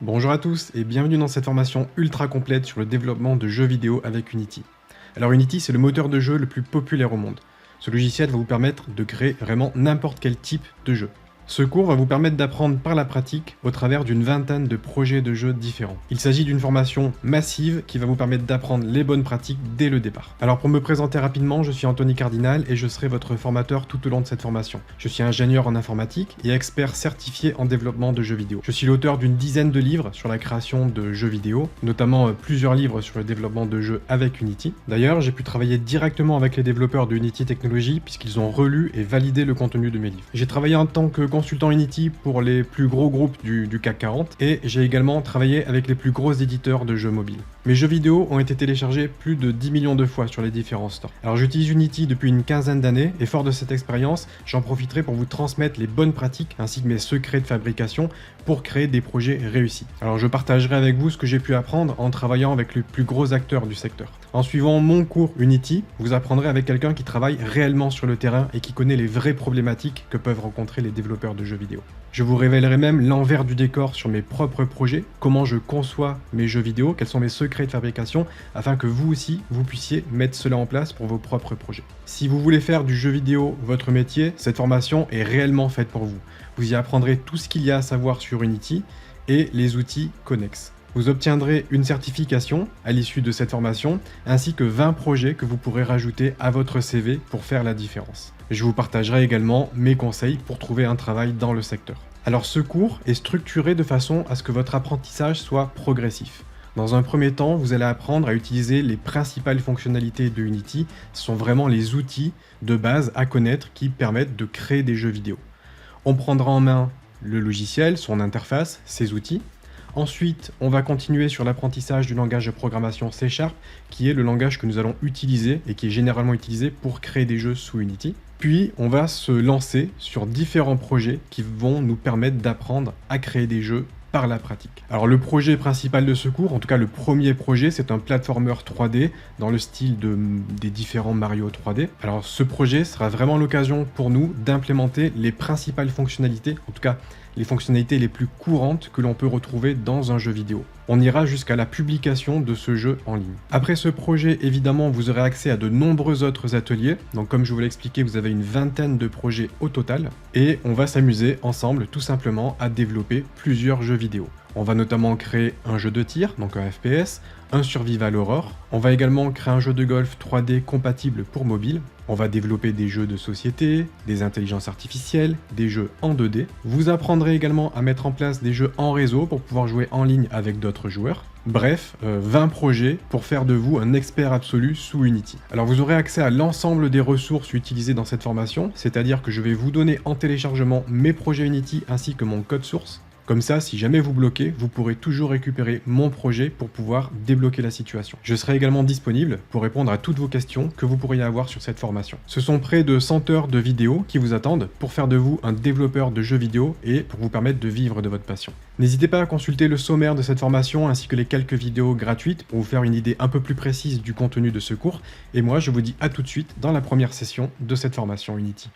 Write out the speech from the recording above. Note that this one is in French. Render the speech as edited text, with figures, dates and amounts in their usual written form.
Bonjour à tous et bienvenue dans cette formation ultra complète sur le développement de jeux vidéo avec Unity. Alors Unity, c'est le moteur de jeu le plus populaire au monde. Ce logiciel va vous permettre de créer vraiment n'importe quel type de jeu. Ce cours va vous permettre d'apprendre par la pratique au travers d'une vingtaine de projets de jeux différents. Il s'agit d'une formation massive qui va vous permettre d'apprendre les bonnes pratiques dès le départ. Alors pour me présenter rapidement, je suis Anthony Cardinal et je serai votre formateur tout au long de cette formation. Je suis ingénieur en informatique et expert certifié en développement de jeux vidéo. Je suis l'auteur d'une dizaine de livres sur la création de jeux vidéo, notamment plusieurs livres sur le développement de jeux avec Unity. D'ailleurs, j'ai pu travailler directement avec les développeurs de Unity Technologies puisqu'ils ont relu et validé le contenu de mes livres. J'ai travaillé en tant que consultant Unity pour les plus gros groupes du CAC 40 et j'ai également travaillé avec les plus gros éditeurs de jeux mobiles. Mes jeux vidéo ont été téléchargés plus de 10 millions de fois sur les différents stores. Alors j'utilise Unity depuis une quinzaine d'années et fort de cette expérience, j'en profiterai pour vous transmettre les bonnes pratiques ainsi que mes secrets de fabrication pour créer des projets réussis. Alors je partagerai avec vous ce que j'ai pu apprendre en travaillant avec les plus gros acteurs du secteur. En suivant mon cours Unity, vous apprendrez avec quelqu'un qui travaille réellement sur le terrain et qui connaît les vraies problématiques que peuvent rencontrer les développeurs de jeux vidéo. Je vous révélerai même l'envers du décor sur mes propres projets, comment je conçois mes jeux vidéo, quels sont mes secrets de fabrication, afin que vous aussi, vous puissiez mettre cela en place pour vos propres projets. Si vous voulez faire du jeu vidéo votre métier, cette formation est réellement faite pour vous. Vous y apprendrez tout ce qu'il y a à savoir sur Unity et les outils connexes. Vous obtiendrez une certification à l'issue de cette formation, ainsi que 20 projets que vous pourrez rajouter à votre CV pour faire la différence. Je vous partagerai également mes conseils pour trouver un travail dans le secteur. Alors ce cours est structuré de façon à ce que votre apprentissage soit progressif. Dans un premier temps, vous allez apprendre à utiliser les principales fonctionnalités de Unity. Ce sont vraiment les outils de base à connaître qui permettent de créer des jeux vidéo. On prendra en main le logiciel, son interface, ses outils. Ensuite, on va continuer sur l'apprentissage du langage de programmation C#, qui est le langage que nous allons utiliser et qui est généralement utilisé pour créer des jeux sous Unity. Puis, on va se lancer sur différents projets qui vont nous permettre d'apprendre à créer des jeux par la pratique. Alors le projet principal de ce cours, en tout cas le premier projet, c'est un platformer 3D dans le style des différents Mario 3D. Alors ce projet sera vraiment l'occasion pour nous d'implémenter les principales fonctionnalités, en tout cas les fonctionnalités les plus courantes que l'on peut retrouver dans un jeu vidéo. On ira jusqu'à la publication de ce jeu en ligne. Après ce projet, évidemment, vous aurez accès à de nombreux autres ateliers. Donc comme je vous l'ai expliqué, vous avez une vingtaine de projets au total. Et on va s'amuser ensemble tout simplement à développer plusieurs jeux vidéo. On va notamment créer un jeu de tir, donc un FPS, un survival horror. On va également créer un jeu de golf 3D compatible pour mobile. On va développer des jeux de société, des intelligences artificielles, des jeux en 2D. Vous apprendrez également à mettre en place des jeux en réseau pour pouvoir jouer en ligne avec d'autres joueurs. Bref, 20 projets pour faire de vous un expert absolu sous Unity. Alors vous aurez accès à l'ensemble des ressources utilisées dans cette formation, c'est-à-dire que je vais vous donner en téléchargement mes projets Unity ainsi que mon code source. Comme ça, si jamais vous bloquez, vous pourrez toujours récupérer mon projet pour pouvoir débloquer la situation. Je serai également disponible pour répondre à toutes vos questions que vous pourriez avoir sur cette formation. Ce sont près de 100 heures de vidéos qui vous attendent pour faire de vous un développeur de jeux vidéo et pour vous permettre de vivre de votre passion. N'hésitez pas à consulter le sommaire de cette formation ainsi que les quelques vidéos gratuites pour vous faire une idée un peu plus précise du contenu de ce cours. Et moi, je vous dis à tout de suite dans la première session de cette formation Unity.